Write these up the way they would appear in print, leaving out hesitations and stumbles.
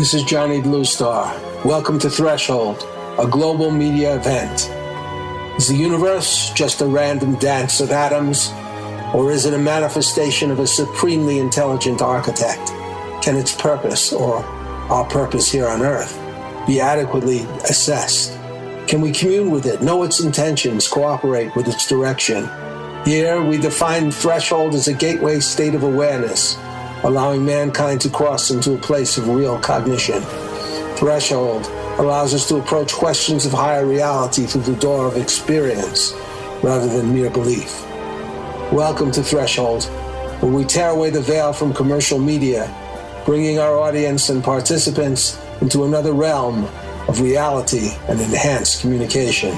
This is Johnny Bluestar. Welcome to Threshold, a global media event. Is the universe just a random dance of atoms, or is it a manifestation of a supremely intelligent architect? Can its purpose, or our purpose here on Earth, be adequately assessed? Can we commune with it, know its intentions, cooperate with its direction? Here, we define threshold as a gateway state of awareness, allowing mankind to cross into a place of real cognition. Threshold allows us to approach questions of higher reality through the door of experience, rather than mere belief. Welcome to Threshold, where we tear away the veil from commercial media, bringing our audience and participants into another realm of reality and enhanced communication.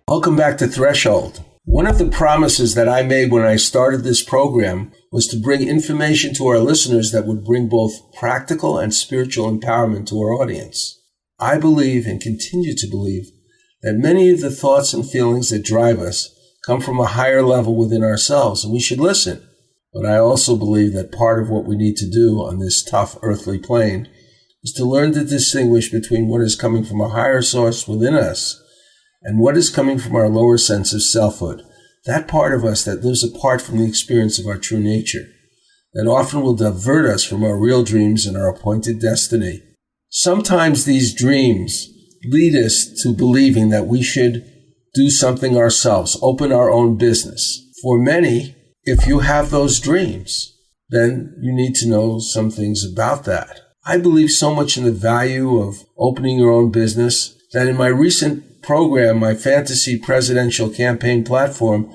Welcome back to Threshold. One of the promises that I made when I started this program was to bring information to our listeners that would bring both practical and spiritual empowerment to our audience. I believe and continue to believe that many of the thoughts and feelings that drive us come from a higher level within ourselves, and we should listen. But I also believe that part of what we need to do on this tough earthly plane is to learn to distinguish between what is coming from a higher source within us and what is coming from our lower sense of selfhood, that part of us that lives apart from the experience of our true nature, that often will divert us from our real dreams and our appointed destiny. Sometimes these dreams lead us to believing that we should do something ourselves, open our own business. For many, if you have those dreams, then you need to know some things about that. I believe so much in the value of opening your own business that in my recent program, my fantasy presidential campaign platform,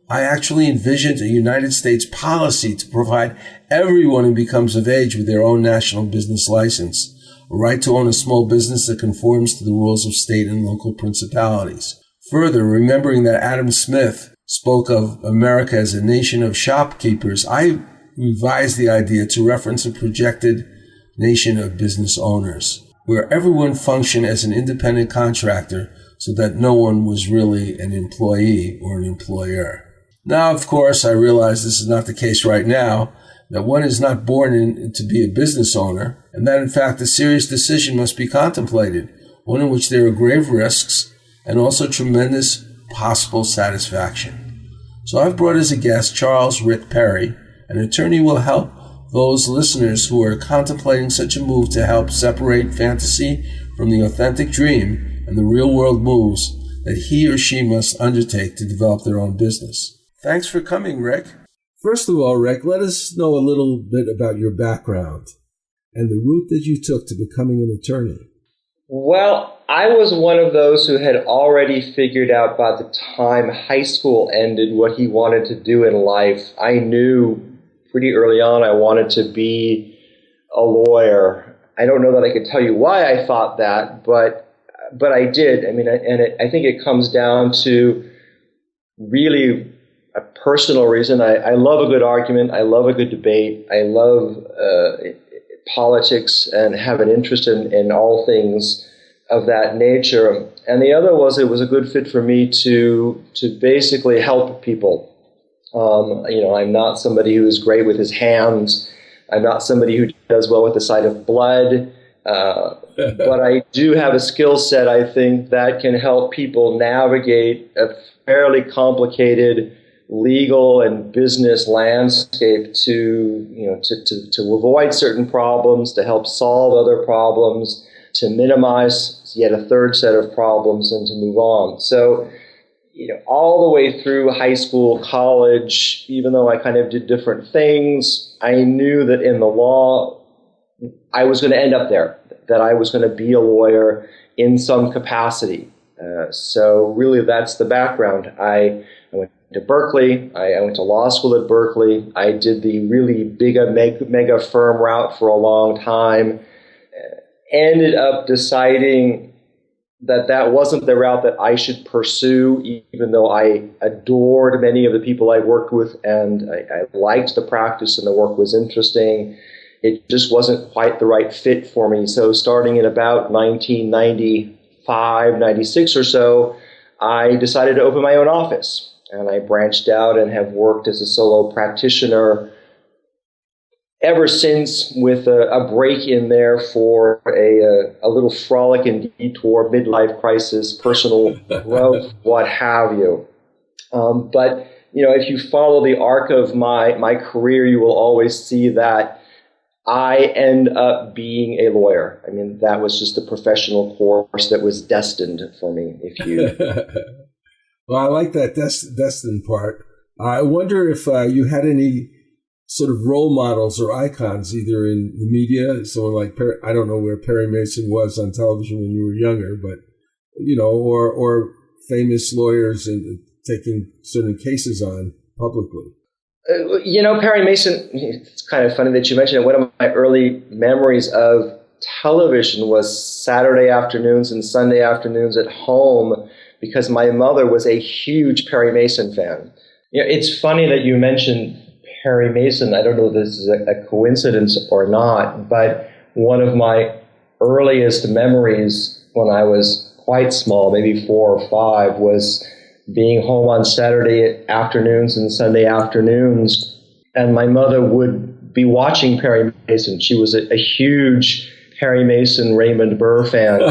I actually envisioned a United States policy to provide everyone who becomes of age with their own national business license a right to own a small business that conforms to the rules of state and local principalities. Further, remembering that Adam Smith spoke of America as a nation of shopkeepers, I revised the idea to reference a projected nation of business owners, where everyone functioned as an independent contractor so that no one was really an employee or an employer. Now, of course, I realize this is not the case right now, that one is not born to be a business owner, and that, in fact, a serious decision must be contemplated, one in which there are grave risks and also tremendous possible satisfaction. So I've brought as a guest Charles Rick Perry, an attorney who will help those listeners who are contemplating such a move to help separate fantasy from the authentic dream and the real-world moves that he or she must undertake to develop their own business. Thanks for coming, Rick. First of all, Rick, let us know a little bit about your background and the route that you took to becoming an attorney. Well, I was one of those who had already figured out by the time high school ended what he wanted to do in life. I knew pretty early on I wanted to be a lawyer. I don't know that I could tell you why I thought that, but I did. I mean, I think it comes down to really a personal reason. I love a good argument. I love a good debate. I love politics and have an interest in all things of that nature. And the other was it was a good fit for me to basically help people. I'm not somebody who is great with his hands. I'm not somebody who does well with the sight of blood. But I do have a skill set, I think, that can help people navigate a fairly complicated legal and business landscape to avoid certain problems, to help solve other problems, to minimize yet a third set of problems, and to move on. So, all the way through high school, college, even though I kind of did different things, I knew that in the law, I was going to end up there, that I was going to be a lawyer in some capacity. So really that's the background. I went to Berkeley. I went to law school at Berkeley. I did the really big mega firm route for a long time. Ended up deciding that wasn't the route that I should pursue, even though I adored many of the people I worked with and I liked the practice and the work was interesting. It just wasn't quite the right fit for me. So starting in about 1995, 96 or so, I decided to open my own office. and I branched out and have worked as a solo practitioner ever since, with a break in there for a little frolic and detour, midlife crisis, personal growth, what have you. But if you follow the arc of my career, you will always see that I end up being a lawyer. I mean, that was just the professional course that was destined for me. Well, I like that destined part. I wonder if you had any sort of role models or icons, either in the media, someone like I don't know where Perry Mason was on television when you were younger, but or famous lawyers and taking certain cases on publicly. Perry Mason, it's kind of funny that you mentioned it. One of my early memories of television was Saturday afternoons and Sunday afternoons at home, because my mother was a huge Perry Mason fan. It's funny that you mentioned Perry Mason. I don't know if this is a coincidence or not, but one of my earliest memories when I was quite small, maybe 4 or 5, was being home on Saturday afternoons and Sunday afternoons, and my mother would be watching Perry Mason. She was a huge Perry Mason, Raymond Burr fan.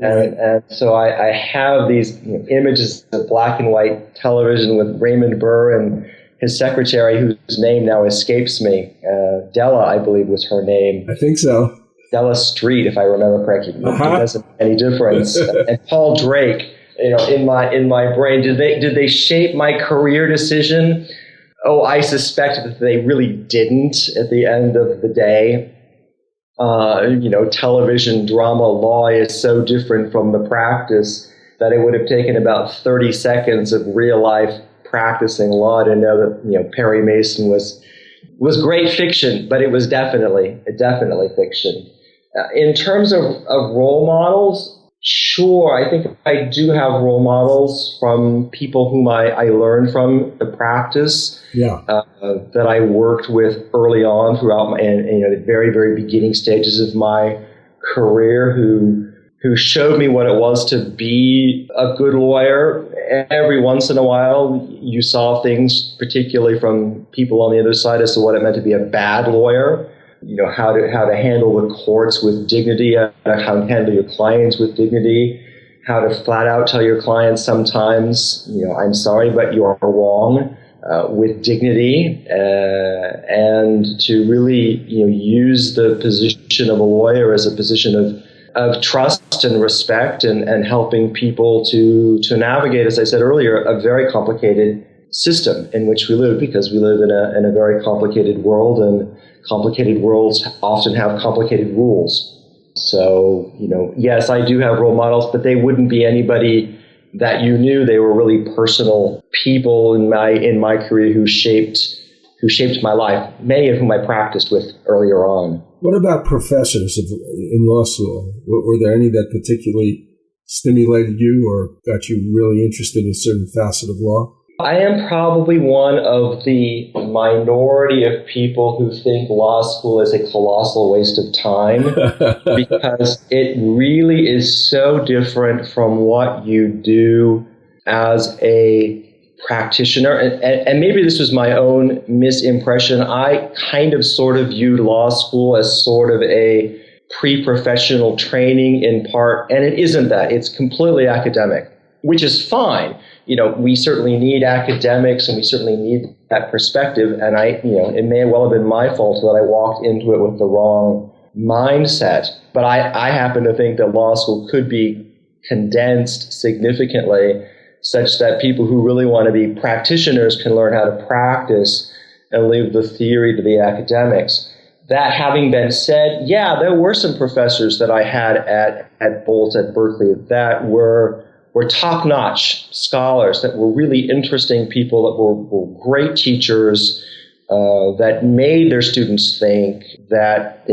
and so I have these images of black and white television with Raymond Burr and his secretary, whose name now escapes me. Della, I believe, was her name. I think so. Della Street, if I remember correctly. It doesn't make any difference. And Paul Drake, in my brain, did they shape my career decision? Oh, I suspect that they really didn't at the end of the day. Television drama law is so different from the practice that it would have taken about 30 seconds of real life practicing law to know that Perry Mason was great fiction, but it was definitely fiction. In terms of role models, sure, I think I do have role models from people whom I learned from the practice. Yeah. That I worked with early on throughout the very, very beginning stages of my career, who showed me what it was to be a good lawyer. Every once in a while, you saw things, particularly from people on the other side, as to what it meant to be a bad lawyer. How to handle the courts with dignity, how to handle your clients with dignity, how to flat out tell your clients sometimes, I'm sorry, but you are wrong, with dignity, and to really, use the position of a lawyer as a position of trust and respect, and helping people to navigate, as I said earlier, a very complicated system in which we live, because we live in a very complicated world, and complicated worlds often have complicated rules. So, yes, I do have role models, but they wouldn't be anybody that you knew. They were really personal people in my career who shaped my life, many of whom I practiced with earlier on. What about professors in law school? Were there any that particularly stimulated you or got you really interested in a certain facet of law? I am probably one of the minority of people who think law school is a colossal waste of time, because it really is so different from what you do as a practitioner. And maybe this was my own misimpression. I kind of sort of viewed law school as sort of a pre-professional training in part, and it isn't that. It's completely academic, which is fine. We certainly need academics, and we certainly need that perspective. And it may well have been my fault that I walked into it with the wrong mindset. But I happen to think that law school could be condensed significantly, such that people who really want to be practitioners can learn how to practice and leave the theory to the academics. That having been said, yeah, there were some professors that I had at Bolt at Berkeley that were top-notch scholars, that were really interesting people, that were great teachers, that made their students think, that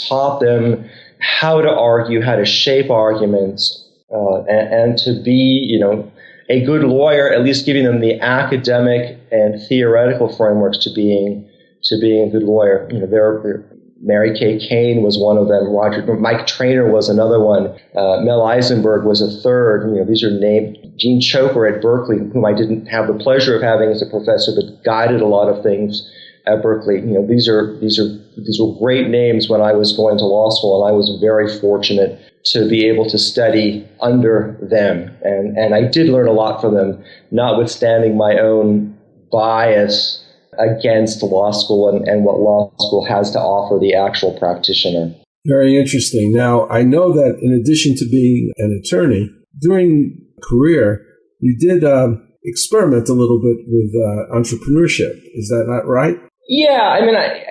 taught them how to argue, how to shape arguments, and to be a good lawyer, at least giving them the academic and theoretical frameworks to being a good lawyer. Mary Kay Kane was one of them. Mike Trainer was another one. Mel Eisenberg was a third. These are named. Gene Choker at Berkeley, whom I didn't have the pleasure of having as a professor, but guided a lot of things at Berkeley. These were great names when I was going to law school, and I was very fortunate to be able to study under them. And I did learn a lot from them, notwithstanding my own bias against law school and what law school has to offer the actual practitioner. Very interesting. Now, I know that in addition to being an attorney, during career, you did experiment a little bit with entrepreneurship. Is that not right? Yeah,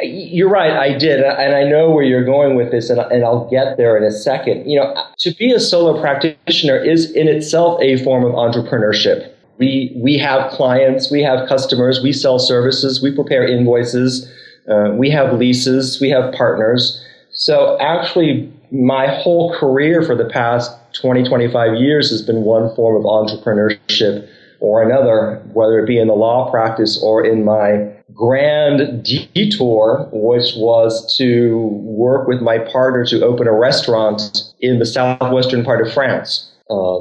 you're right. I did, and I know where you're going with this, and I'll get there in a second. To be a solo practitioner is in itself a form of entrepreneurship. We have clients, we have customers, we sell services, we prepare invoices, we have leases, we have partners. So actually, my whole career for the past 20, 25 years has been one form of entrepreneurship or another, whether it be in the law practice or in my grand detour, which was to work with my partner to open a restaurant in the southwestern part of France.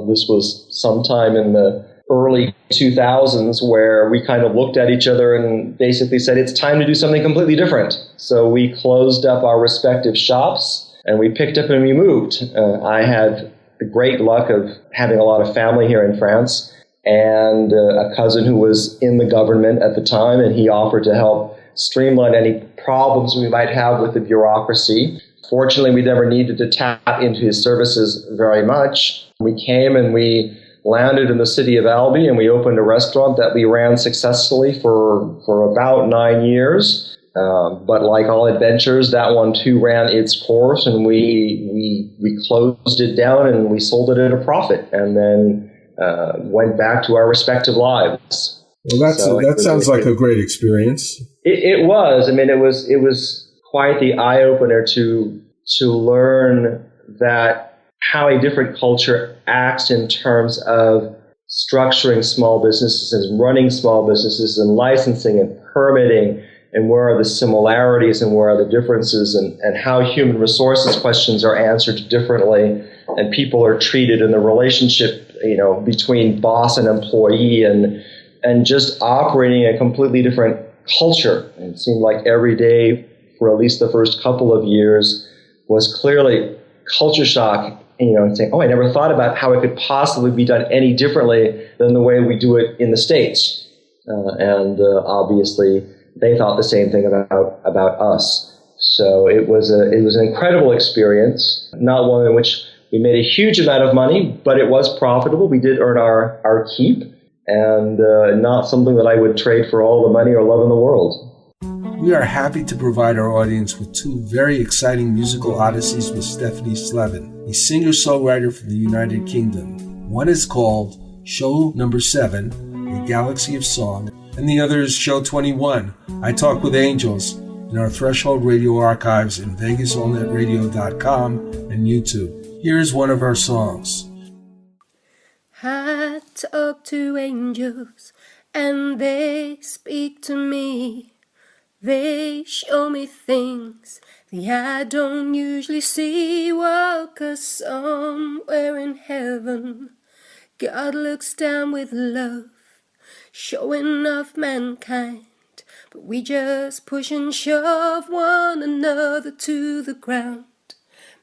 This was sometime in the early 2000s, where we kind of looked at each other and basically said, it's time to do something completely different. So we closed up our respective shops and we picked up and we moved. I had the great luck of having a lot of family here in France and a cousin who was in the government at the time, and he offered to help streamline any problems we might have with the bureaucracy. Fortunately, we never needed to tap into his services very much. We came and we landed in the city of Albi, and we opened a restaurant that we ran successfully for about 9 years. But like all adventures, that one too ran its course, and we closed it down and we sold it at a profit, and then went back to our respective lives. Well, that sounds like a great experience. It was. It was quite the eye opener to learn that how a different culture acts in terms of structuring small businesses and running small businesses and licensing and permitting, and where are the similarities and where are the differences, and how human resources questions are answered differently and people are treated in the relationship, between boss and employee, and just operating a completely different culture. And it seemed like every day for at least the first couple of years was clearly culture shock, and saying, I never thought about how it could possibly be done any differently than the way we do it in the States. And obviously they thought the same thing about us. So it was an incredible experience, not one in which we made a huge amount of money, but it was profitable. We did earn our keep, and not something that I would trade for all the money or love in the world. We are happy to provide our audience with two very exciting musical odysseys with Stephanie Slevin, a singer-songwriter from the United Kingdom. One is called Show Number 7, A Galaxy of Song, and the other is Show 21, I Talk with Angels, in our Threshold Radio archives in VegasAllNetRadio.com and YouTube. Here is one of our songs. I talk to angels and they speak to me. They show me things that I don't usually see. Well, 'cause somewhere in heaven God looks down with love, showing off mankind. But we just push and shove one another to the ground,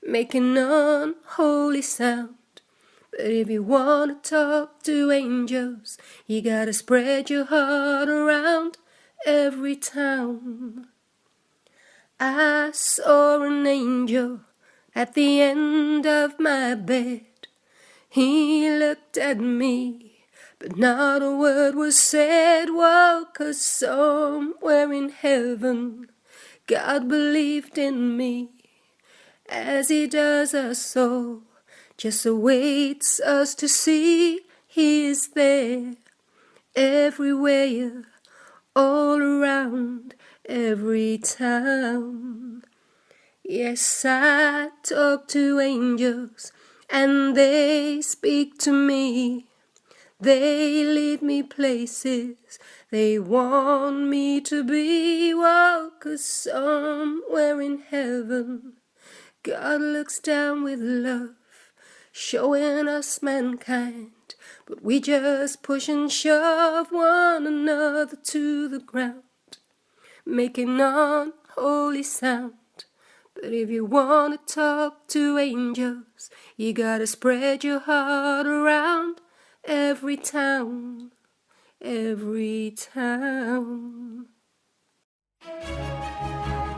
making unholy sound. But if you wanna talk to angels, you gotta spread your heart around every town. I saw an angel at the end of my bed. He looked at me, but not a word was said. Well, 'cause somewhere in heaven God believed in me, as he does us all, just awaits us to see. He is there, everywhere, all around, every town. Yes, I talk to angels and they speak to me. They lead me places They want me to be well, 'cause somewhere in heaven God looks down with love, showing us mankind. But we just push and shove one another to the ground, making unholy sound. But if you want to talk to angels, you gotta spread your heart around every town, every town.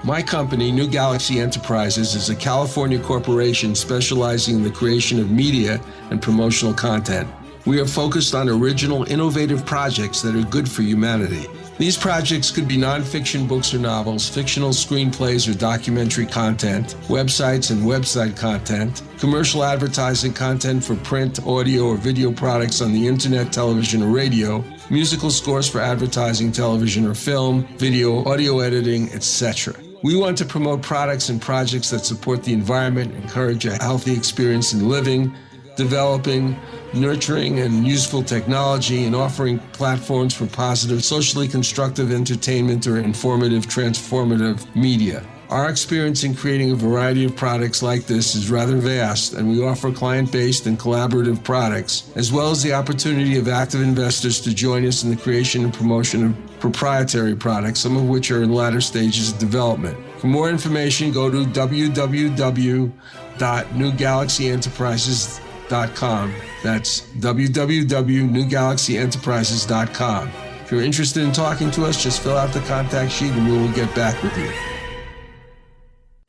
My company, New Galaxy Enterprises, is a California corporation specializing in the creation of media and promotional content. We are focused on original, innovative projects that are good for humanity. These projects could be nonfiction books or novels, fictional screenplays or documentary content, websites and website content, commercial advertising content for print, audio, or video products on the internet, television, or radio, musical scores for advertising, television, or film, video, audio editing, etc. We want to promote products and projects that support the environment, encourage a healthy experience in living, developing, nurturing, and useful technology, and offering platforms for positive, socially constructive entertainment or informative, transformative media. Our experience in creating a variety of products like this is rather vast, and we offer client-based and collaborative products, as well as the opportunity of active investors to join us in the creation and promotion of proprietary products, some of which are in latter stages of development. For more information, go to www.newgalaxyenterprises.com. That's www.newgalaxyenterprises.com. If you're interested in talking to us, just fill out the contact sheet and we will get back with you.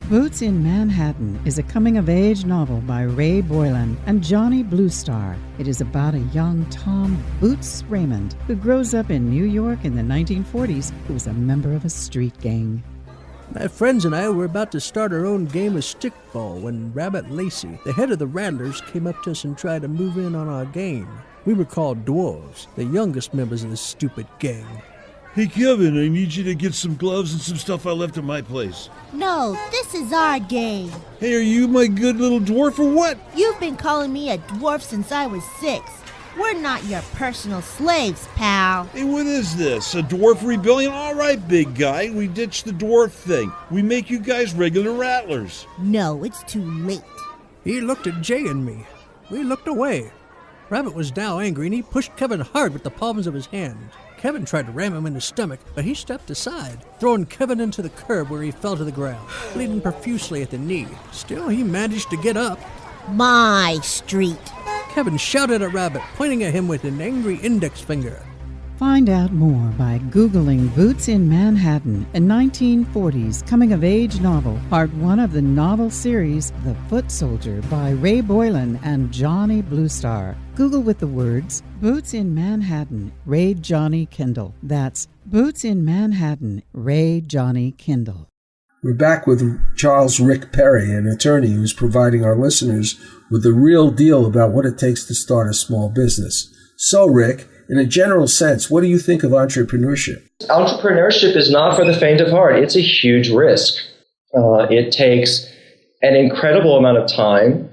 Boots in Manhattan is a coming-of-age novel by Ray Boylan and Johnny Bluestar. It is about a young Tom Boots Raymond who grows up in New York in the 1940s who was a member of a street gang. My friends and I were about to start our own game of stickball when Rabbit Lacey, the head of the Rattlers, came up to us and tried to move in on our game. We were called dwarves, the youngest members of this stupid gang. Hey, Kevin, I need you to get some gloves and some stuff I left at my place. No, this is our game. Hey, are you my good little dwarf or what? You've been calling me a dwarf since I was 6. We're not your personal slaves, pal. Hey, what is this? A dwarf rebellion? All right, big guy, we ditched the dwarf thing. We make you guys regular rattlers. No, it's too late. He looked at Jay and me. We looked away. Rabbit was now angry and he pushed Kevin hard with the palms of his hands. Kevin tried to ram him in the stomach, but he stepped aside, throwing Kevin into the curb where he fell to the ground, bleeding profusely at the knee. Still, he managed to get up. My street. Kevin shouted at Rabbit, pointing at him with an angry index finger. Find out more by Googling Boots in Manhattan, a 1940s coming-of-age novel, part 1 of the novel series The Foot Soldier by Ray Boylan and Johnny Bluestar. Google with the words Boots in Manhattan, Ray Johnny Kindle. That's Boots in Manhattan, Ray Johnny Kindle. We're back with Charles Rick Perry, an attorney who's providing our listeners with the real deal about what it takes to start a small business. So, Rick, in a general sense, what do you think of entrepreneurship? Entrepreneurship is not for the faint of heart. It's a huge risk. It takes an incredible amount of time.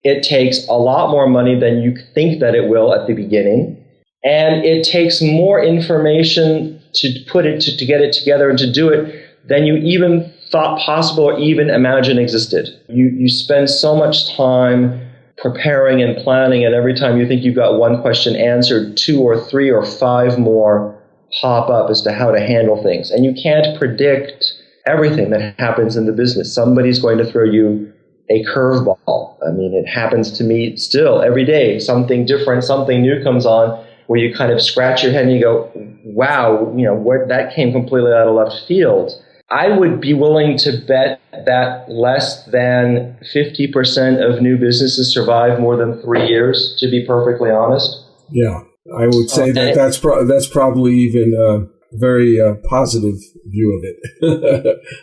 It takes a lot more money than you think that it will at the beginning. And it takes more information to put it, to get it together and to do it than you even thought possible or even imagine existed. You spend so much time preparing and planning, and every time you think you've got one question answered, 2 or 3 or 5 more pop up as to how to handle things. And you can't predict everything that happens in the business. Somebody's going to throw you a curveball. I mean, it happens to me still every day. Something different, something new comes on where you kind of scratch your head and you go, wow, where that came completely out of left field. I would be willing to bet that less than 50% of new businesses survive more than 3 years, to be perfectly honest. Yeah, I would say that's probably even a very positive view of it.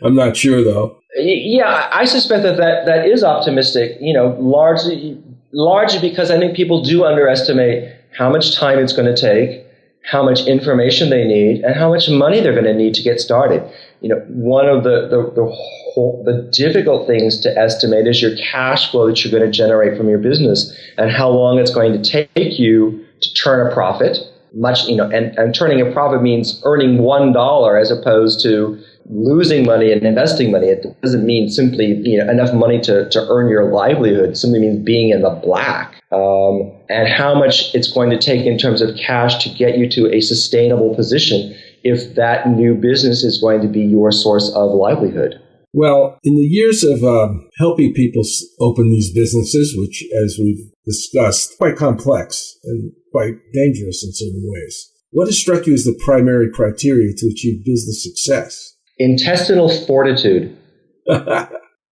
I'm not sure, though. Yeah, I suspect that is optimistic, largely because I think people do underestimate how much time it's going to take, how much information they need, and how much money they're going to need to get started. One of the difficult things to estimate is your cash flow that you're going to generate from your business and how long it's going to take you to turn a profit. much, and turning a profit means earning $1 as opposed to losing money and investing money. It doesn't mean simply enough money to earn your livelihood. It simply means being in the black. And how much it's going to take in terms of cash to get you to a sustainable position if that new business is going to be your source of livelihood. Well, in the years of helping people open these businesses, which, as we've discussed, quite complex and quite dangerous in certain ways, what has struck you as the primary criteria to achieve business success? Intestinal fortitude.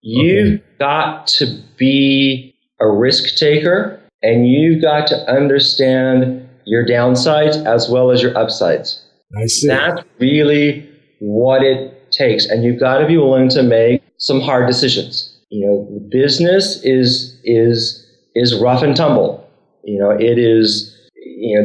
You've got to be a risk taker, and you've got to understand your downsides as well as your upsides. I see. That's really what it takes, and you've got to be willing to make some hard decisions. Business is rough and tumble. It is.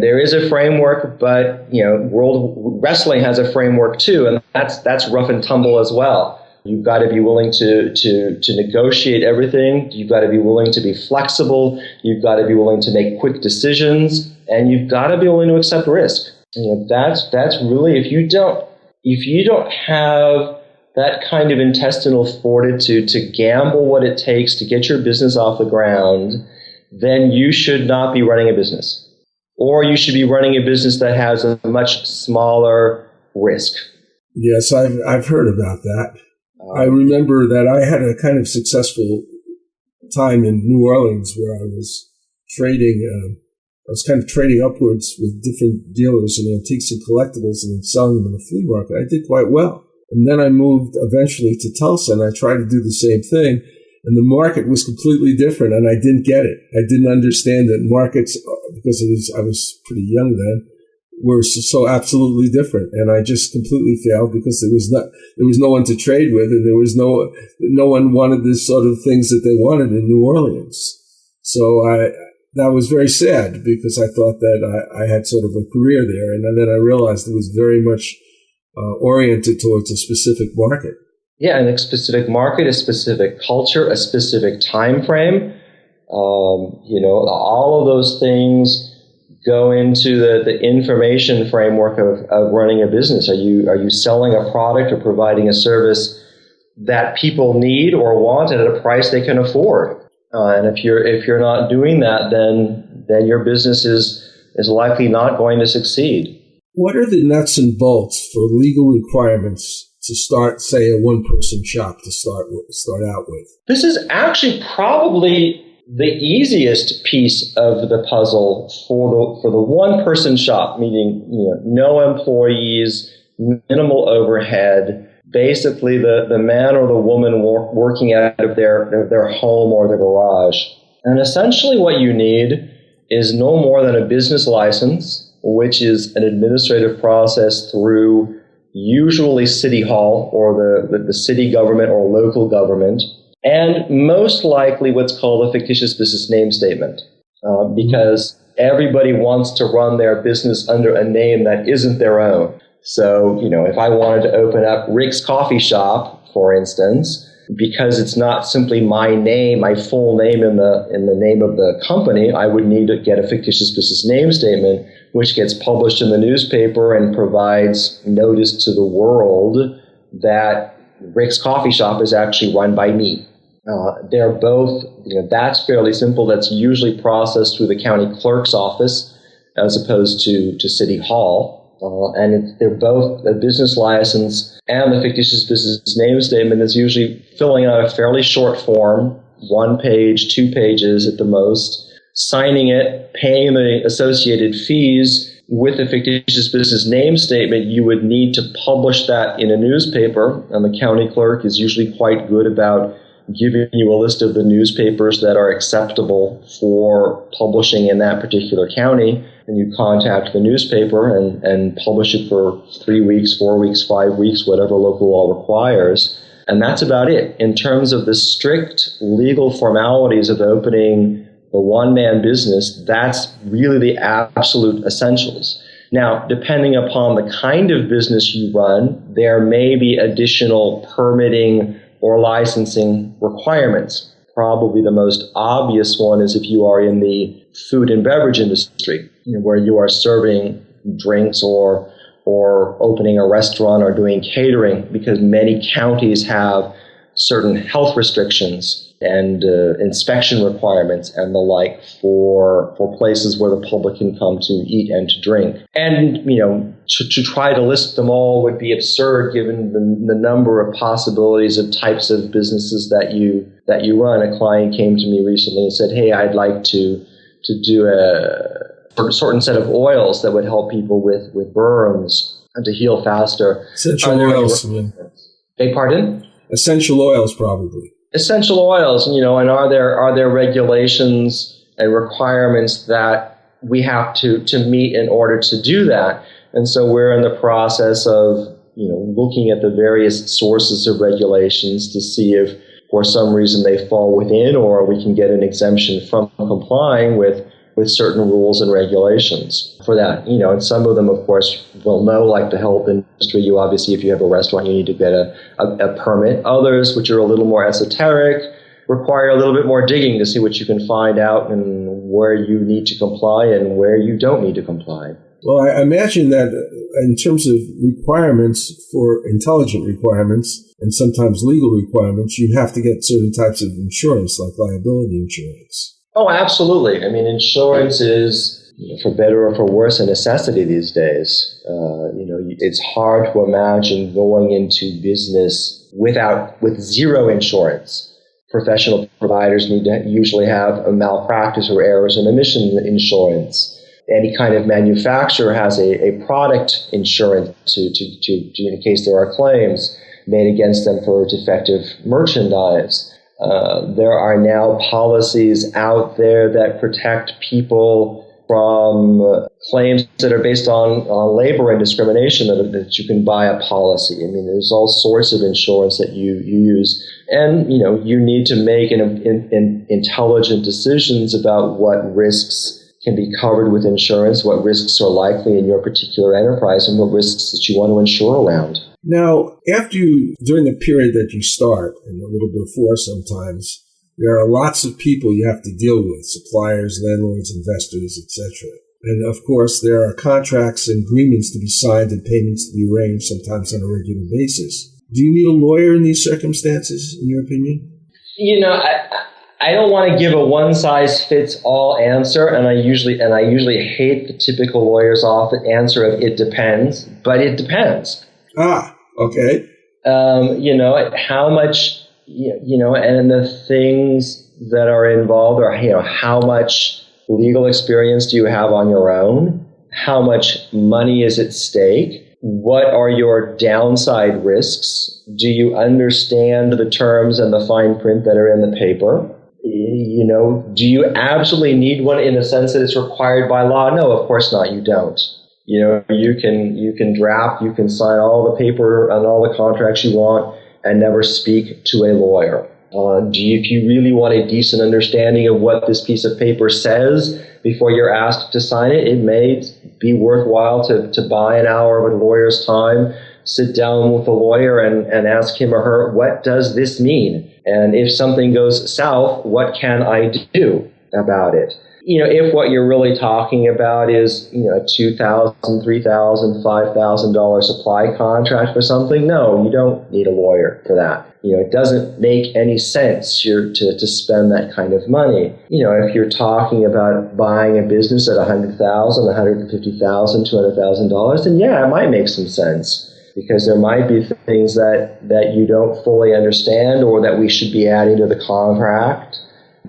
There is a framework, but World Wrestling has a framework too, and that's rough and tumble as well. You've got to be willing to negotiate everything. You've got to be willing to be flexible. You've got to be willing to make quick decisions, and you've got to be willing to accept risk. That's really, if you don't have that kind of intestinal fortitude to gamble what it takes to get your business off the ground, then you should not be running a business. Or you should be running a business that has a much smaller risk. Yes, I've heard about that. I remember that I had a kind of successful time in New Orleans where I was trading. I was kind of trading upwards with different dealers in antiques and collectibles and then selling them in the flea market. I did quite well. And then I moved eventually to Tulsa, and I tried to do the same thing. And the market was completely different, and I didn't get it. I didn't understand that markets, because I was pretty young then, were so absolutely different. And I just completely failed because there was no one to trade with, and there was no one wanted the sort of things that they wanted in New Orleans. So that was very sad because I thought that I had sort of a career there, and then I realized it was very much oriented towards a specific market. Yeah, and a specific market, a specific culture, a specific time frame. All of those things go into the information framework of running a business. Are you selling a product or providing a service that people need or want at a price they can afford? And if you're not doing that, then your business is likely not going to succeed. What are the nuts and bolts for legal requirements to start, say, a one-person shop to start out with? This is actually probably the easiest piece of the puzzle for the one-person shop, meaning no employees, minimal overhead, basically the man or the woman working out of their home or their garage. And essentially what you need is no more than a business license, which is an administrative process through usually City Hall or the city government or local government, and most likely what's called a fictitious business name statement, because everybody wants to run their business under a name that isn't their own. So, if I wanted to open up Rick's Coffee Shop, for instance, because it's not simply my name, my full name in the name of the company, I would need to get a fictitious business name statement, which gets published in the newspaper and provides notice to the world that Rick's Coffee Shop is actually run by me. They're both, that's fairly simple. That's usually processed through the county clerk's office as opposed to City Hall. And they're both a business license and the fictitious business name statement is usually filling out a fairly short form, 1 page, 2 pages at the most, signing it, paying the associated fees. With the fictitious business name statement, you would need to publish that in a newspaper, and the county clerk is usually quite good about giving you a list of the newspapers that are acceptable for publishing in that particular county. And you contact the newspaper and publish it for 3 weeks, 4 weeks, 5 weeks, whatever local law requires. And that's about it. In terms of the strict legal formalities of opening the one-man business, that's really the absolute essentials. Now, depending upon the kind of business you run, there may be additional permitting or licensing requirements. Probably the most obvious one is if you are in the food and beverage industry, where you are serving drinks or opening a restaurant or doing catering, because many counties have certain health restrictions and inspection requirements and the like for places where the public can come to eat and to drink. And, to try to list them all would be absurd given the number of possibilities of types of businesses that you run. A client came to me recently and said, hey, I'd like to do a certain set of oils that would help people with burns and to heal faster. Essential oils. Beg pardon? Essential oils, probably. Essential oils, and are there regulations and requirements that we have to meet in order to do that? And so we're in the process of, looking at the various sources of regulations to see if for some reason they fall within, or we can get an exemption from complying with certain rules and regulations for that. And some of them, of course, will know, like the health industry. You obviously, if you have a restaurant, you need to get a permit. Others, which are a little more esoteric, require a little bit more digging to see what you can find out and where you need to comply and where you don't need to comply. Well, I imagine that in terms of requirements for intelligent requirements and sometimes legal requirements, you have to get certain types of insurance, like liability insurance. Oh, absolutely. I mean, insurance is, for better or for worse, a necessity these days. It's hard to imagine going into business with zero insurance. Professional providers need to usually have a malpractice or errors and omission insurance. Any kind of manufacturer has a product insurance to in case there are claims made against them for defective merchandise. There are now policies out there that protect people from claims that are based on labor and discrimination, that you can buy a policy. I mean, there's all sorts of insurance that you use. And, you need to make intelligent decisions about what risks can be covered with insurance, what risks are likely in your particular enterprise, and what risks that you want to insure around. Now, during the period that you start, and a little before sometimes, there are lots of people you have to deal with, suppliers, landlords, investors, etc. And of course, there are contracts and agreements to be signed and payments to be arranged, sometimes on a regular basis. Do you need a lawyer in these circumstances, in your opinion? I don't want to give a one-size-fits-all answer, and I usually hate the typical lawyer's office answer of "it depends," but it depends. Ah, okay. How much, and the things that are involved are, how much legal experience do you have on your own? How much money is at stake? What are your downside risks? Do you understand the terms and the fine print that are in the paper? Do you absolutely need one in the sense that it's required by law? No, of course not. You don't. You can draft, you can sign all the paper and all the contracts you want and never speak to a lawyer. If you really want a decent understanding of what this piece of paper says before you're asked to sign it, it may be worthwhile to buy an hour of a lawyer's time, sit down with a lawyer and ask him or her, what does this mean? And if something goes south, what can I do about it? If what you're really talking about is, a $2,000, $3,000, $5,000 supply contract for something, no, you don't need a lawyer for that. It doesn't make any sense to spend that kind of money. If you're talking about buying a business at $100,000, $150,000, $200,000, then yeah, it might make some sense. Because there might be things that you don't fully understand or that we should be adding to the contract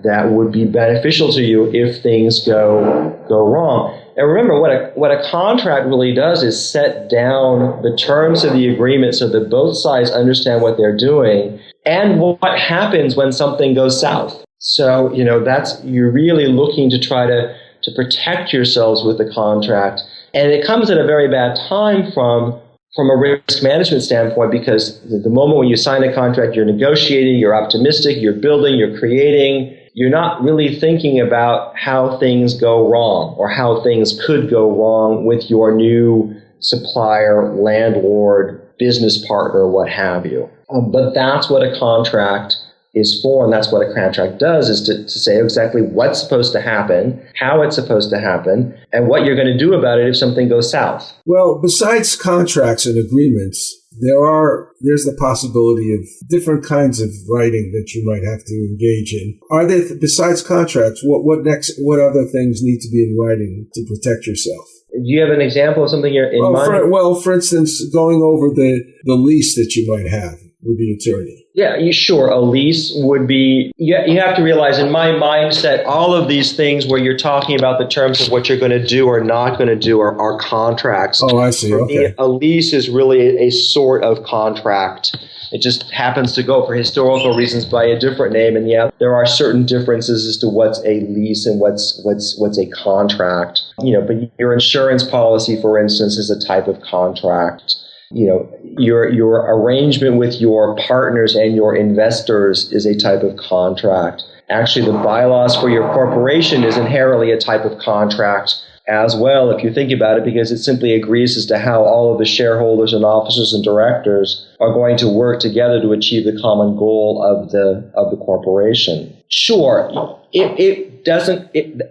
that would be beneficial to you if things go wrong. And remember, what a contract really does is set down the terms of the agreement so that both sides understand what they're doing and what happens when something goes south. So, you're really looking to try to protect yourselves with the contract. And it comes at a very bad time from a risk management standpoint, because the moment when you sign a contract, you're negotiating, you're optimistic, you're building, you're creating. You're not really thinking about how things go wrong or how things could go wrong with your new supplier, landlord, business partner, what have you. But that's what a contract is for, and that's what a contract does, is to say exactly what's supposed to happen, how it's supposed to happen, and what you're going to do about it if something goes south. Well, besides contracts and agreements, there's the possibility of different kinds of writing that you might have to engage in. Are there, besides contracts, what other things need to be in writing to protect yourself? Do you have an example of something you're in mind? For instance, going over the lease that you might have with the attorney. Yeah, sure. A lease would be, you have to realize in my mindset, all of these things where you're talking about the terms of what you're going to do or not going to do are contracts. Oh, I see. For okay. me, a lease is really a sort of contract. It just happens to go for historical reasons by a different name. And yeah, there are certain differences as to what's a lease and what's a contract. But your insurance policy, for instance, is a type of contract. Your arrangement with your partners and your investors is a type of contract. Actually, the bylaws for your corporation is inherently a type of contract as well, if you think about it, because it simply agrees as to how all of the shareholders and officers and directors are going to work together to achieve the common goal of the corporation. Sure,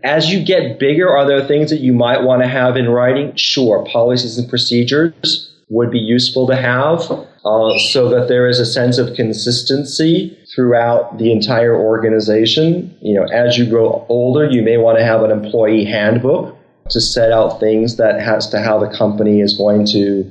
as you get bigger, are there things that you might want to have in writing? Sure, policies and procedures would be useful to have so that there is a sense of consistency throughout the entire organization. As you grow older, you may want to have an employee handbook to set out things that has to how the company is going to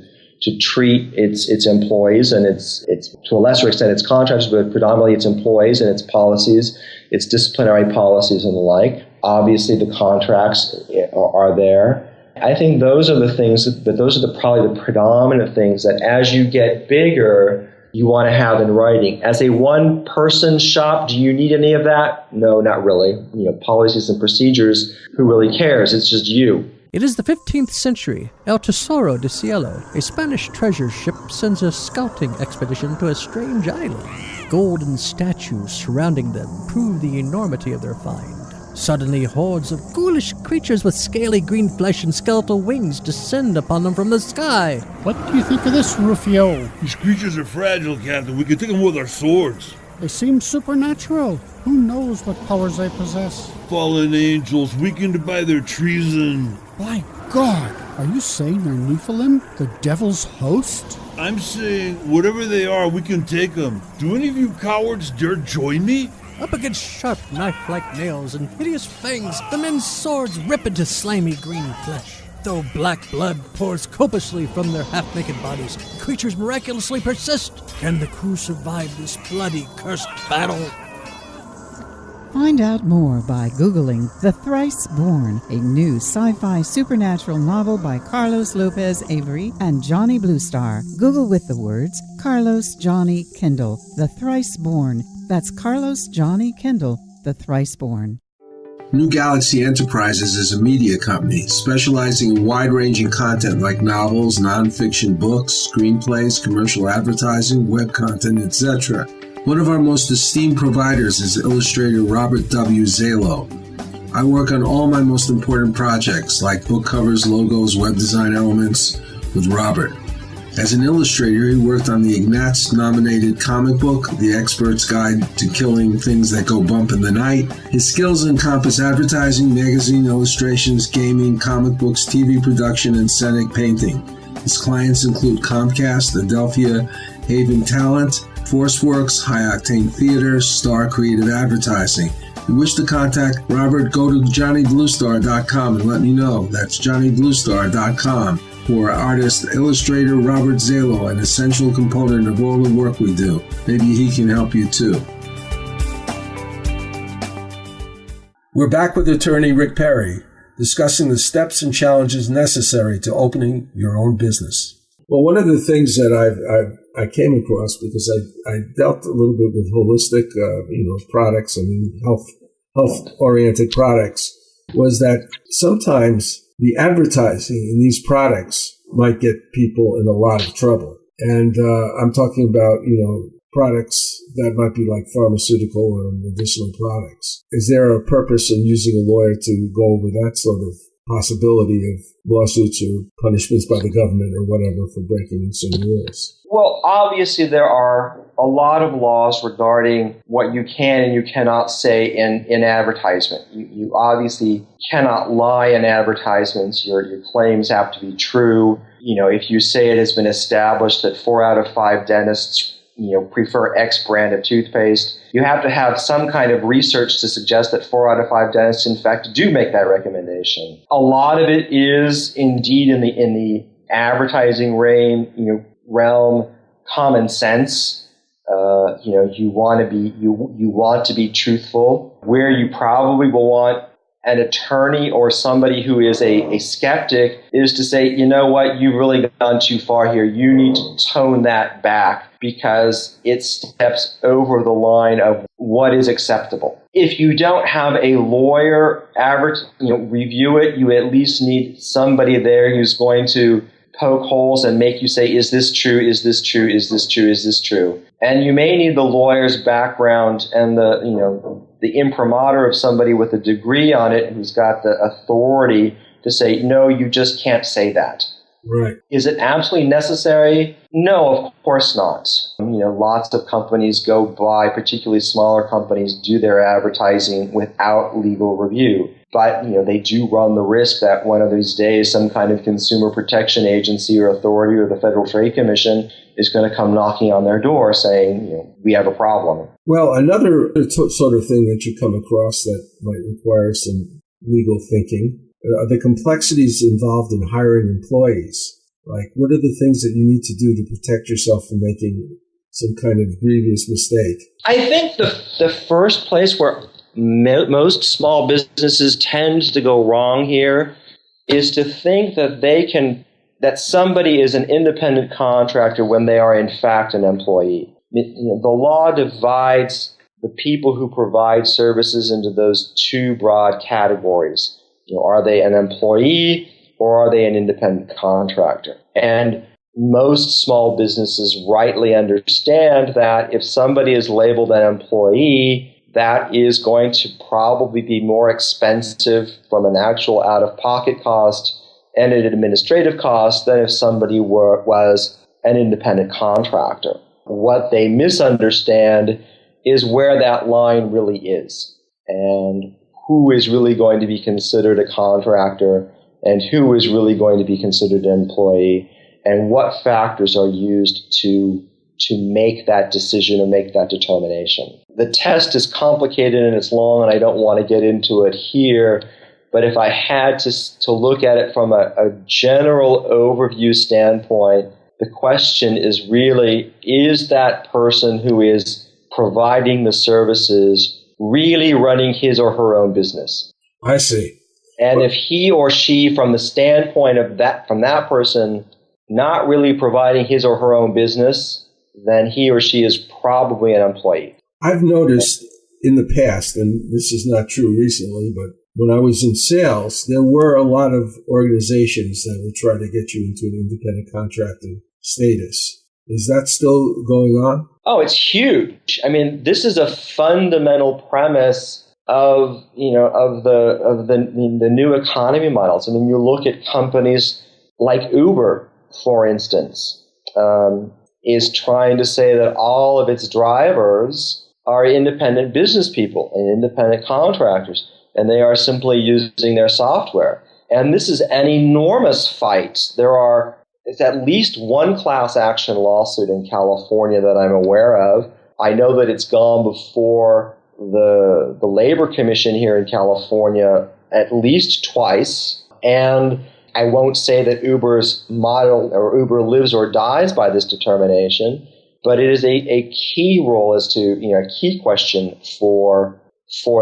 treat its employees and its to a lesser extent its contractors, but predominantly its employees and its policies, its disciplinary policies and the like. Obviously, the contracts are there. I think those are the things, but those are probably the predominant things that as you get bigger, you want to have in writing. As a one-person shop, do you need any of that? No, not really. Policies and procedures, who really cares? It's just you. It is the 15th century. El Tesoro de Cielo, a Spanish treasure ship, sends a scouting expedition to a strange island. Golden statues surrounding them prove the enormity of their find. Suddenly, hordes of ghoulish creatures with scaly green flesh and skeletal wings descend upon them from the sky. What do you think of this, Rufio? These creatures are fragile, Captain. We can take them with our swords. They seem supernatural. Who knows what powers they possess? Fallen angels, weakened by their treason. My God, are you saying they're Nephilim, the devil's host? I'm saying, whatever they are, we can take them. Do any of you cowards dare join me? Up against sharp knife-like nails and hideous fangs, the men's swords rip into slimy green flesh. Though black blood pours copiously from their half-naked bodies, the creatures miraculously persist. Can the crew survive this bloody, cursed battle? Find out more by Googling The Thrice Born, a new sci-fi supernatural novel by Carlos Lopez Avery and Johnny Bluestar. Google with the words Carlos Johnny Kendall, The Thrice Born. That's Carlos Johnny Kendall, The Thrice Born. New Galaxy Enterprises is a media company specializing in wide-ranging content like novels, nonfiction books, screenplays, commercial advertising, web content, etc. One of our most esteemed providers is illustrator Robert W. Zalo. I work on all my most important projects like book covers, logos, web design elements with Robert. As an illustrator, he worked on the Ignatz-nominated comic book, The Expert's Guide to Killing Things That Go Bump in the Night. His skills encompass advertising, magazine illustrations, gaming, comic books, TV production, and scenic painting. His clients include Comcast, Adelphia, Haven Talent, ForceWorks, High Octane Theater, Star Creative Advertising. If you wish to contact Robert, go to JohnnyBlueStar.com and let me know. That's JohnnyBlueStar.com. For artist, illustrator Robert Zalo, an essential component of all the work we do. Maybe he can help you too. We're back with attorney Rick Perry, discussing the steps and challenges necessary to opening your own business. Well, one of the things that I came across, because I dealt a little bit with holistic, products, health-oriented products, was that sometimes the advertising in these products might get people in a lot of trouble. And I'm talking about, products that might be like pharmaceutical or medicinal products. Is there a purpose in using a lawyer to go over that sort of possibility of lawsuits or punishments by the government or whatever for breaking some rules? Well, obviously there are a lot of laws regarding what you can and you cannot say in advertisement. You obviously cannot lie in advertisements. Your claims have to be true. If you say it has been established that 4 out of 5 dentists prefer X brand of toothpaste, you have to have some kind of research to suggest that 4 out of 5 dentists, in fact, do make that recommendation. A lot of it is indeed in the advertising realm, common sense. You want to be truthful. Where you probably will want an attorney or somebody who is a skeptic is to say, you know what, you've really gone too far here. You need to tone that back because it steps over the line of what is acceptable. If you don't have a lawyer review it, you at least need somebody there who's going to poke holes and make you say, is this true? Is this true? Is this true? Is this true? And you may need the lawyer's background and the imprimatur of somebody with a degree on it who's got the authority to say, no, you just can't say that. Right. Is it absolutely necessary? No, of course not. Lots of companies go by, particularly smaller companies, do their advertising without legal review. But, they do run the risk that one of these days some kind of consumer protection agency or authority or the Federal Trade Commission is going to come knocking on their door saying, we have a problem. Well, another sort of thing that you come across that might require some legal thinking are the complexities involved in hiring employees. Like, what are the things that you need to do to protect yourself from making some kind of grievous mistake? I think the first place where most small businesses tend to go wrong here is to think that somebody is an independent contractor when they are in fact an employee. The law divides the people who provide services into those two broad categories. Are they an employee or are they an independent contractor? And most small businesses rightly understand that if somebody is labeled an employee, that is going to probably be more expensive from an actual out-of-pocket cost and an administrative cost than if somebody was an independent contractor. What they misunderstand is where that line really is and who is really going to be considered a contractor and who is really going to be considered an employee and what factors are used to make that decision or make that determination. The test is complicated and it's long, and I don't want to get into it here, but if I had to look at it from a general overview standpoint, the question is really, is that person who is providing the services really running his or her own business? I see. And if he or she, from the standpoint of that person, not really providing his or her own business, then he or she is probably an employee. I've noticed in the past, and this is not true recently, but when I was in sales, there were a lot of organizations that would try to get you into an independent contractor status. Is that still going on? Oh, it's huge. I mean, this is a fundamental premise of the new economy models. I mean, you look at companies like Uber, for instance, is trying to say that all of its drivers are independent business people and independent contractors, and they are simply using their software. And this is an enormous fight. It's at least one class action lawsuit in California that I'm aware of. I know that it's gone before the Labor Commission here in California at least twice. And I won't say that Uber's model or Uber lives or dies by this determination, but it is a key role as to, a key question for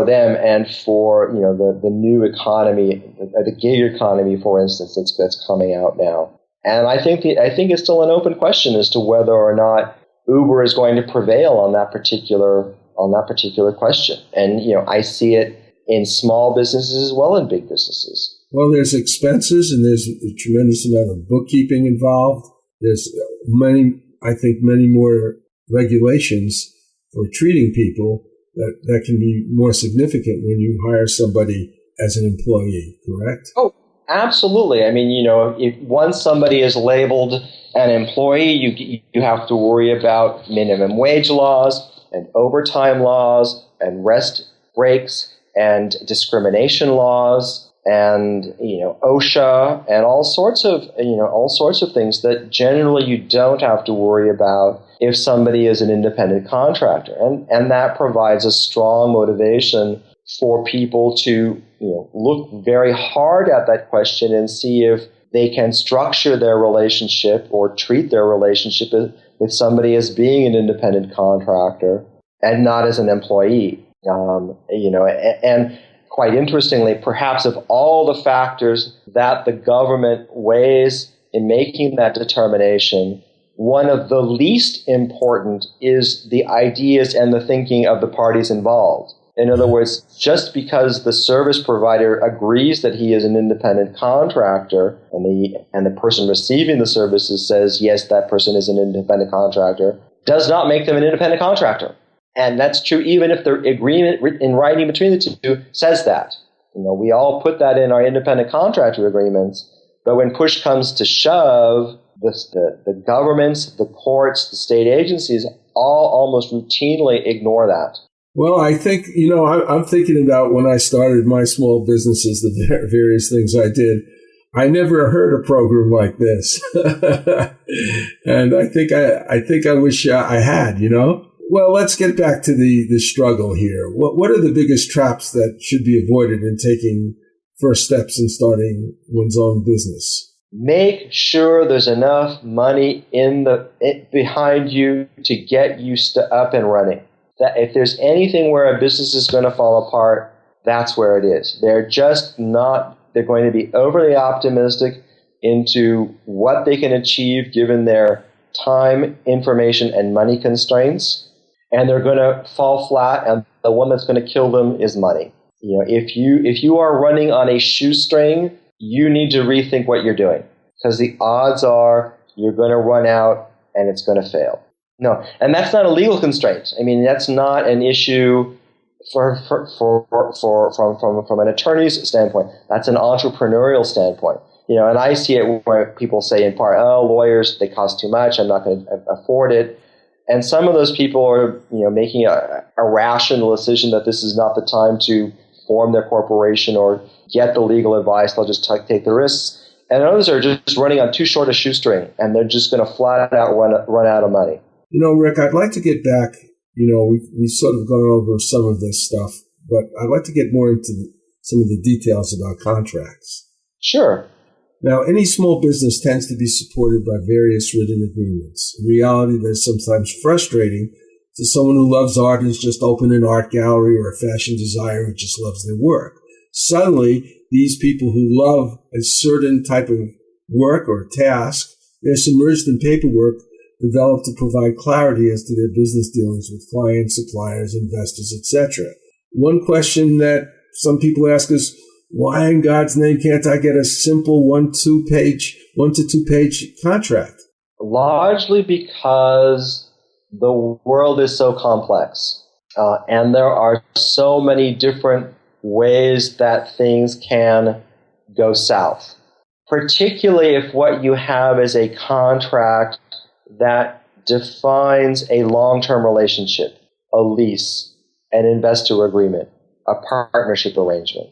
them and for, the new economy, the gig economy, for instance, that's coming out now. And I think it's still an open question as to whether or not Uber is going to prevail on that particular question. And, I see it in small businesses as well as big businesses. Well, there's expenses and there's a tremendous amount of bookkeeping involved. There's many more regulations for treating people that can be more significant when you hire somebody as an employee, correct? Oh, Absolutely. I mean, if once somebody is labeled an employee, you have to worry about minimum wage laws and overtime laws and rest breaks and discrimination laws and OSHA and all sorts of things that generally you don't have to worry about if somebody is an independent contractor, and that provides a strong motivation for people to look very hard at that question and see if they can structure their relationship or treat their relationship with somebody as being an independent contractor and not as an employee. And quite interestingly, perhaps of all the factors that the government weighs in making that determination, one of the least important is the ideas and the thinking of the parties involved. In other words, just because the service provider agrees that he is an independent contractor and the person receiving the services says, yes, that person is an independent contractor, does not make them an independent contractor. And that's true even if the agreement in writing between the two says that. We all put that in our independent contractor agreements, but when push comes to shove, the governments, the courts, the state agencies all almost routinely ignore that. Well, I think, I'm thinking about when I started my small businesses, the various things I did. I never heard a program like this. And I think I wish I had, Well, let's get back to the struggle here. What are the biggest traps that should be avoided in taking first steps in starting one's own business? Make sure there's enough money behind you to get you up and running. That if there's anything where a business is going to fall apart, that's where it is. They're going to be overly optimistic into what they can achieve given their time, information, and money constraints, and they're going to fall flat, and the one that's going to kill them is money. If you are running on a shoestring, you need to rethink what you're doing, because the odds are you're going to run out and it's going to fail. No, and that's not a legal constraint. I mean, that's not an issue from an attorney's standpoint. That's an entrepreneurial standpoint. And I see it where people say in part, "Oh, lawyers, they cost too much. I'm not going to afford it." And some of those people are, making a rational decision that this is not the time to form their corporation or get the legal advice. They'll just take the risks. And others are just running on too short a shoestring, and they're just going to flat out run out of money. Rick, I'd like to get back, we've sort of gone over some of this stuff, but I'd like to get more into some of the details about contracts. Sure. Now, any small business tends to be supported by various written agreements. In reality, that's sometimes frustrating to someone who loves art and has just opened an art gallery, or a fashion designer who just loves their work. Suddenly, these people who love a certain type of work or task, they're submerged in paperwork developed to provide clarity as to their business dealings with clients, suppliers, investors, etc. One question that some people ask is, why in God's name can't I get a simple 1 to 2 page contract? Largely because the world is so complex, and there are so many different ways that things can go south. Particularly if what you have is a contract that defines a long-term relationship, a lease, an investor agreement, a partnership arrangement.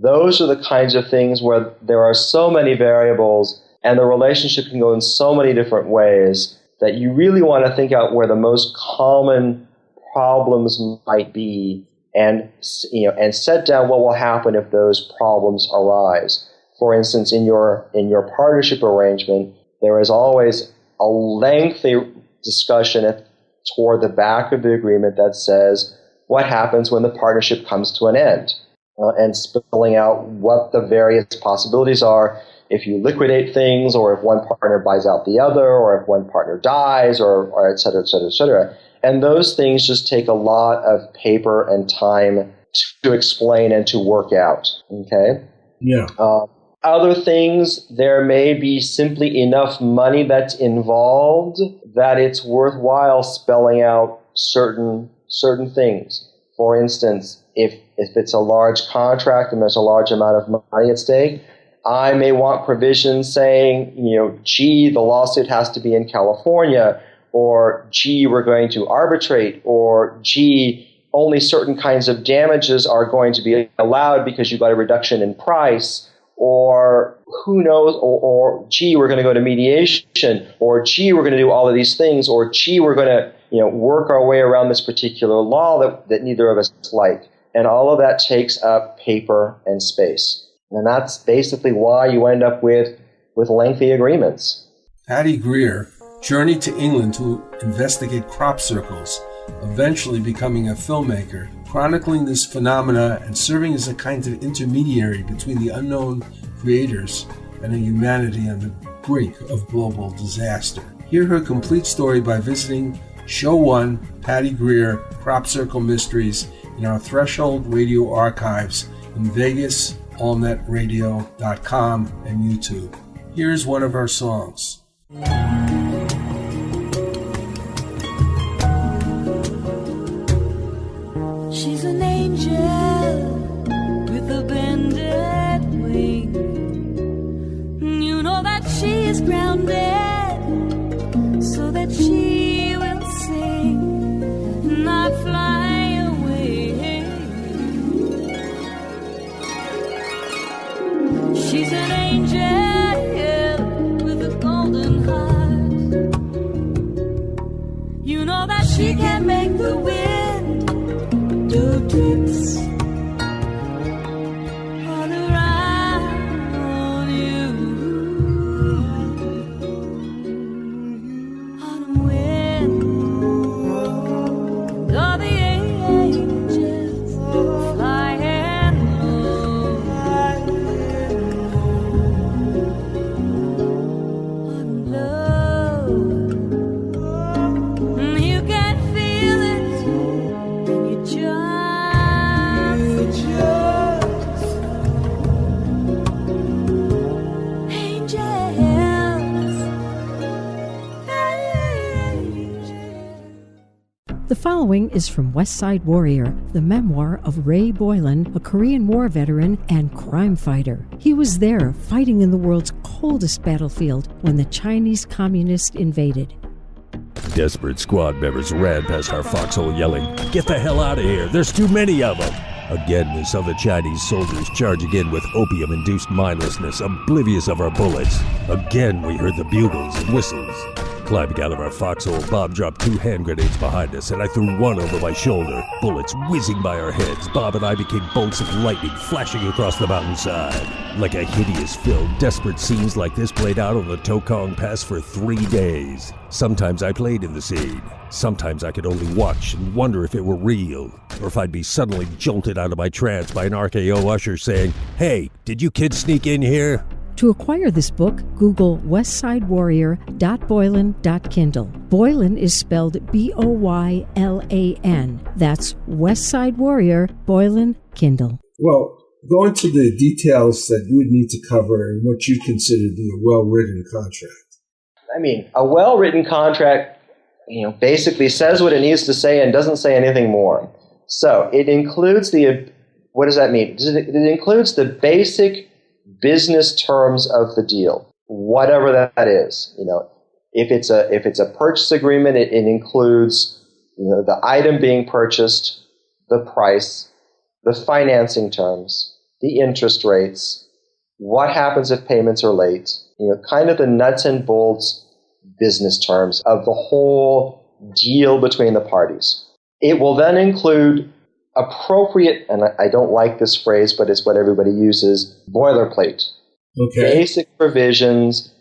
Those are the kinds of things where there are so many variables and the relationship can go in so many different ways that you really want to think out where the most common problems might be and set down what will happen if those problems arise. For instance, in your partnership arrangement, there is always a lengthy discussion toward the back of the agreement that says what happens when the partnership comes to an end, and spelling out what the various possibilities are if you liquidate things, or if one partner buys out the other, or if one partner dies, or et cetera, et cetera, et cetera. And those things just take a lot of paper and time to explain and to work out. Okay? Yeah. Other things, there may be simply enough money that's involved that it's worthwhile spelling out certain things. For instance, if it's a large contract and there's a large amount of money at stake, I may want provisions saying, gee, the lawsuit has to be in California, or gee, we're going to arbitrate, or gee, only certain kinds of damages are going to be allowed because you got a reduction in price, or who knows, or gee, we're going to go to mediation, or gee, we're going to do all of these things, or gee, we're going to work our way around this particular law that neither of us like. And all of that takes up paper and space. And that's basically why you end up with lengthy agreements. Patty Greer journeyed to England to investigate crop circles, eventually becoming a filmmaker, chronicling this phenomena and serving as a kind of intermediary between the unknown creators and a humanity on the brink of global disaster. Hear her complete story by visiting Show 1, Patty Greer, Crop Circle Mysteries, in our Threshold Radio archives in Vegas, allnetradio.com, and YouTube. Here's one of her songs. She's an angel with a bended wing. You know that she is grounded so that she will sing, not fly away. She's an angel with a golden heart. You know that she can make the wind do tricks all around you. Autumn wind, and all the angels flying low. Autumn love, you can feel it, and you just The following is from West Side Warrior, the memoir of Ray Boylan, a Korean War veteran and crime fighter. He was there fighting in the world's coldest battlefield when the Chinese communists invaded. Desperate squad members ran past our foxhole yelling, "Get the hell out of here, there's too many of them!" Again, we saw the Chinese soldiers charging in with opium-induced mindlessness, oblivious of our bullets. Again, we heard the bugles and whistles. Climbing out of our foxhole, Bob dropped 2 hand grenades behind us, and I threw one over my shoulder. Bullets whizzing by our heads, Bob and I became bolts of lightning flashing across the mountainside. Like a hideous film, desperate scenes like this played out on the Tokong Pass for 3 days. Sometimes I played in the scene. Sometimes I could only watch and wonder if it were real, or if I'd be suddenly jolted out of my trance by an RKO usher saying, "Hey, did you kids sneak in here?" To acquire this book, Google westsidewarrior.boylan.kindle. Boylan is spelled Boylan. That's West Side Warrior, Boylan, Kindle. Well, go into the details that you would need to cover and what you consider to be a well-written contract. I mean, a well-written contract, basically says what it needs to say and doesn't say anything more. So it includes what does that mean? It includes the basic business terms of the deal, whatever that is. If it's a purchase agreement, it includes the item being purchased, the price, the financing terms, the interest rates, what happens if payments are late, kind of the nuts and bolts business terms of the whole deal between the parties. It will then include appropriate, and I don't like this phrase, but it's what everybody uses, boilerplate. Okay. Basic provisions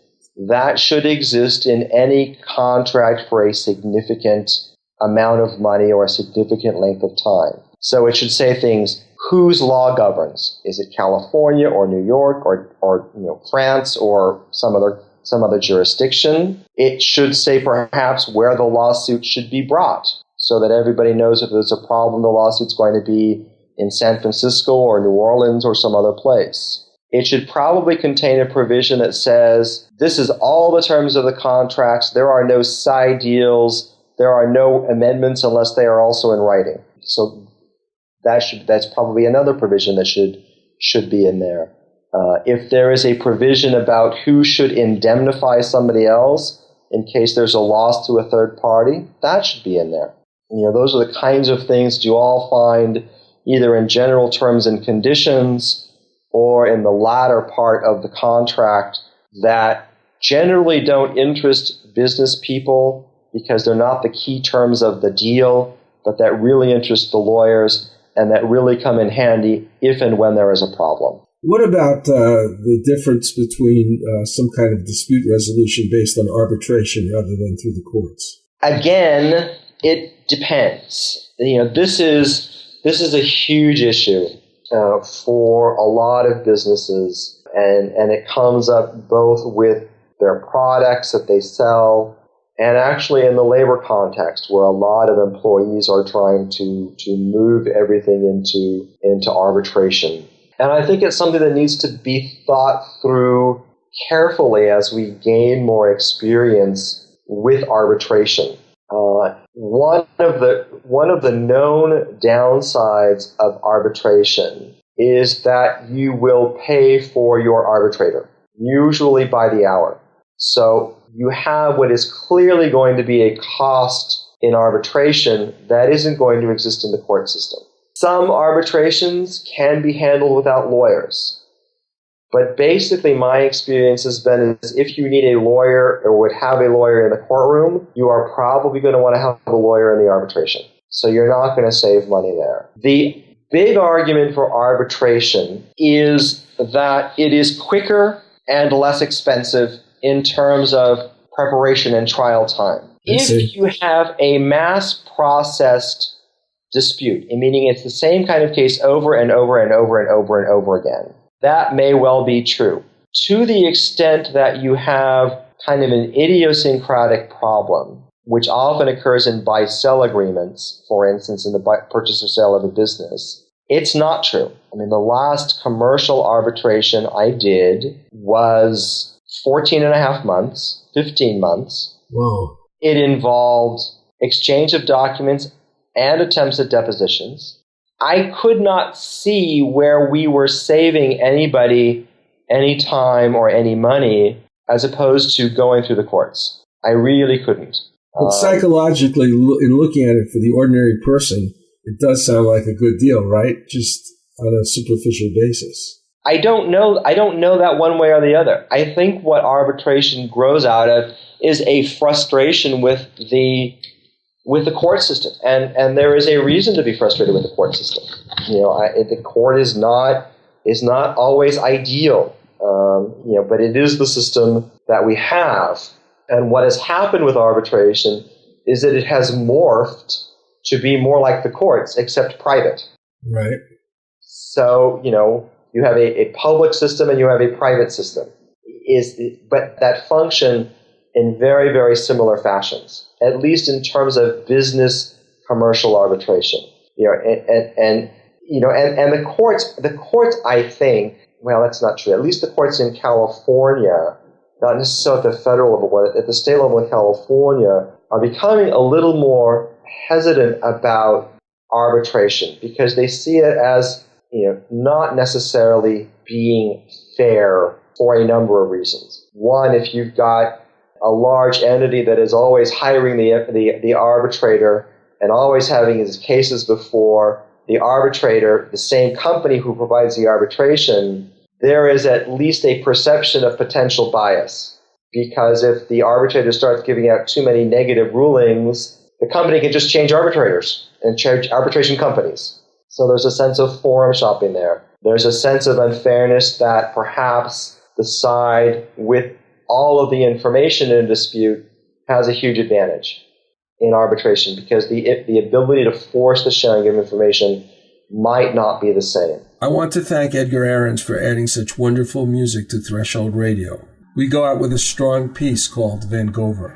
that should exist in any contract for a significant amount of money or a significant length of time. So it should say things, whose law governs? Is it California or New York or France or some other jurisdiction? It should say perhaps where the lawsuit should be brought, so that everybody knows if there's a problem, the lawsuit's going to be in San Francisco or New Orleans or some other place. It should probably contain a provision that says, this is all the terms of the contracts, there are no side deals, there are no amendments unless they are also in writing. So that's probably another provision that should be in there. If there is a provision about who should indemnify somebody else in case there's a loss to a third party, that should be in there. Those are the kinds of things you all find either in general terms and conditions or in the latter part of the contract that generally don't interest business people because they're not the key terms of the deal, but that really interest the lawyers and that really come in handy if and when there is a problem. What about the difference between some kind of dispute resolution based on arbitration rather than through the courts? Again, it depends. This is a huge issue for a lot of businesses, and it comes up both with their products that they sell and actually in the labor context where a lot of employees are trying to move everything into arbitration. And I think it's something that needs to be thought through carefully as we gain more experience with arbitration. One of the known downsides of arbitration is that you will pay for your arbitrator, usually by the hour. So you have what is clearly going to be a cost in arbitration that isn't going to exist in the court system. Some arbitrations can be handled without lawyers. But basically my experience has been is if you need a lawyer or would have a lawyer in the courtroom, you are probably going to want to have a lawyer in the arbitration. So you're not going to save money there. The big argument for arbitration is that it is quicker and less expensive in terms of preparation and trial time. If you have a mass-processed dispute, meaning it's the same kind of case over and over and over and over and over again, that may well be true. To the extent that you have kind of an idiosyncratic problem, which often occurs in buy-sell agreements, for instance, in the purchase or sale of a business, it's not true. The last commercial arbitration I did was 14 and a half months, 15 months. Whoa. It involved exchange of documents and attempts at depositions. I could not see where we were saving anybody any time or any money as opposed to going through the courts. I really couldn't. But psychologically, in looking at it for the ordinary person, it does sound like a good deal, right? Just on a superficial basis. I don't know that one way or the other. I think what arbitration grows out of is a frustration with the court system, and there is a reason to be frustrated with the court system. The court is not always ideal, but it is the system that we have. And what has happened with arbitration is that it has morphed to be more like the courts, except private. Right. So you have a public system and you have a private system, but that function in very, very similar fashions, at least in terms of business commercial arbitration. And the courts, I think, well, that's not true. At least the courts in California, not necessarily at the federal level, but at the state level in California, are becoming a little more hesitant about arbitration because they see it as not necessarily being fair for a number of reasons. One, if you've got a large entity that is always hiring the arbitrator and always having his cases before the arbitrator, the same company who provides the arbitration, there is at least a perception of potential bias. Because if the arbitrator starts giving out too many negative rulings, the company can just change arbitrators and change arbitration companies. So there's a sense of forum shopping there. There's a sense of unfairness that perhaps the side with all of the information in a dispute has a huge advantage in arbitration because the ability to force the sharing of information might not be the same. I want to thank Edgar Ahrens for adding such wonderful music to Threshold Radio. We go out with a strong piece called Van Gogh.